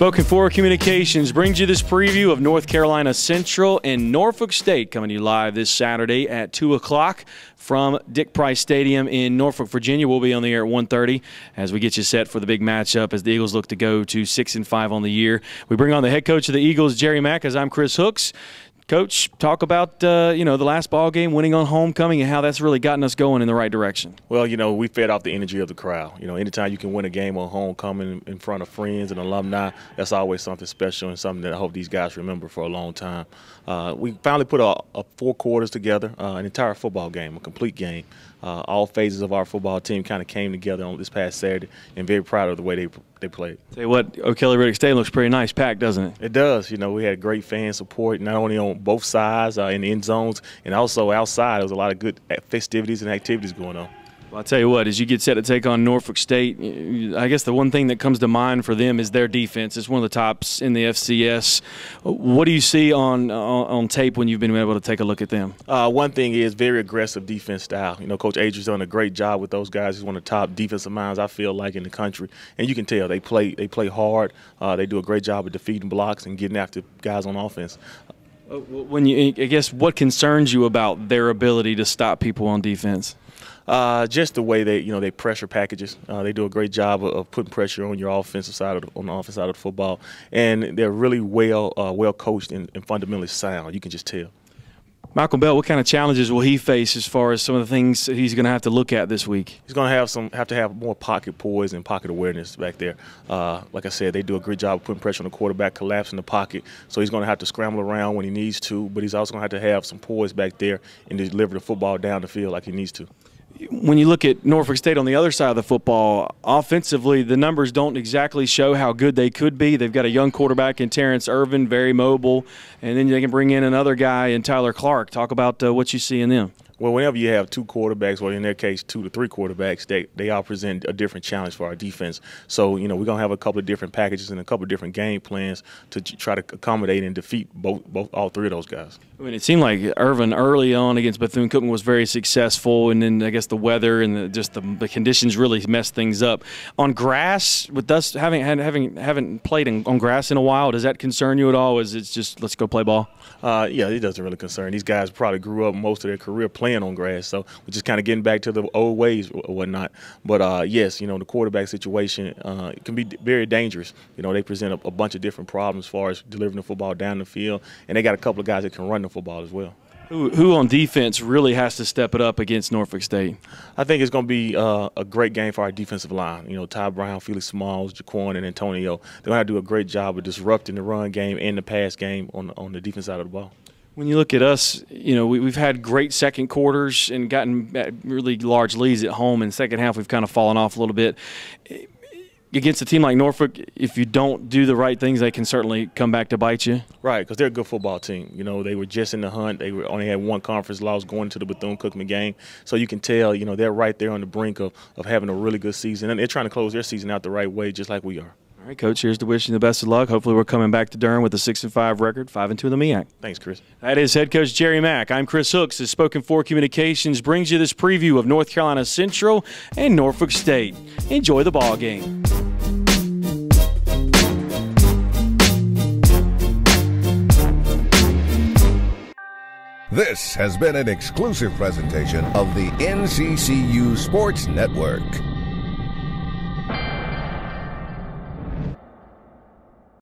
Spoken for Communications brings you this preview of North Carolina Central and Norfolk State, coming to you live this Saturday at 2 o'clock from Dick Price Stadium in Norfolk, Virginia. We'll be on the air at 1:30 as we get you set for the big matchup as the Eagles look to go to 6-5 on the year. We bring on the head coach of the Eagles, Jerry Mack, as I'm Chris Hooks. Coach, talk about the last ball game, winning on homecoming, and how that's really gotten us going in the right direction. Well, we fed off the energy of the crowd. Anytime you can win a game on homecoming in front of friends and alumni, that's always something special and something that I hope these guys remember for a long time. We finally put a 4 quarters together, an entire football game, a complete game. All phases of our football team kind of came together on this past Saturday, and very proud of the way they played. Tell you what, O'Kelly-Riddick Stadium looks pretty nice, packed, doesn't it? It does. We had great fan support, not only on both sides in the end zones, and also outside. There was a lot of good festivities and activities going on. Well, I'll tell you what, as you get set to take on Norfolk State, I guess the one thing that comes to mind for them is their defense. It's one of the tops in the FCS. What do you see on tape when you've been able to take a look at them? One thing is very aggressive defense style. Coach Adrian's done a great job with those guys. He's one of the top defensive minds, I feel like, in the country. And you can tell they play hard. They do a great job of defeating blocks and getting after guys on offense. I guess what concerns you about their ability to stop people on defense? Just the way they pressure packages. They do a great job of putting pressure on your offensive side on the offensive side of the football, and they're really well coached and fundamentally sound. You can just tell. Malcolm Bell, what kind of challenges will he face as far as some of the things that he's going to have to look at this week? He's going to have to have more pocket poise and pocket awareness back there. Like I said, they do a great job of putting pressure on the quarterback, collapsing the pocket. So he's going to have to scramble around when he needs to, but he's also going to have some poise back there and deliver the football down the field like he needs to. When you look at Norfolk State on the other side of the football, offensively, the numbers don't exactly show how good they could be. They've got a young quarterback in Terrence Irvin, very mobile, and then they can bring in another guy in Tyler Clark. Talk about what you see in them. Well, whenever you have 2 quarterbacks, or in their case 2 to 3 quarterbacks, they all present a different challenge for our defense. So, we're going to have a couple of different packages and a couple of different game plans to try to accommodate and defeat all 3 of those guys. I mean, it seemed like Irvin early on against Bethune-Cookman was very successful, and then I guess the weather and the conditions really messed things up. On grass, with us haven't played on grass in a while, does that concern you at all? Is it just let's go play ball? Yeah, it doesn't really concern. These guys probably grew up most of their career playing on grass, so we're just kind of getting back to the old ways or whatnot. But yes, the quarterback situation it can be very dangerous. They present a bunch of different problems as far as delivering the football down the field, and they got a couple of guys that can run the football as well. Who on defense really has to step it up against Norfolk State? I think it's going to be a great game for our defensive line. Ty Brown, Felix Smalls, Jaquan, and Antonio. They're going to have to do a great job of disrupting the run game and the pass game on the defense side of the ball. When you look at us, we've had great second quarters and gotten really large leads at home. In the second half, we've kind of fallen off a little bit. Against a team like Norfolk, if you don't do the right things, they can certainly come back to bite you. Right, because they're a good football team. They were just in the hunt. They only had 1 conference loss going into the Bethune-Cookman game. So you can tell, they're right there on the brink of having a really good season. And they're trying to close their season out the right way, just like we are. All right, Coach, here's to wishing you the best of luck. Hopefully we're coming back to Durham with a 6-5 record, 5-2 in the MEAC. Thanks, Chris. That is head coach Jerry Mack. I'm Chris Hooks. The Spoken for Communications brings you this preview of North Carolina Central and Norfolk State. Enjoy the ball game. This has been an exclusive presentation of the NCCU Sports Network.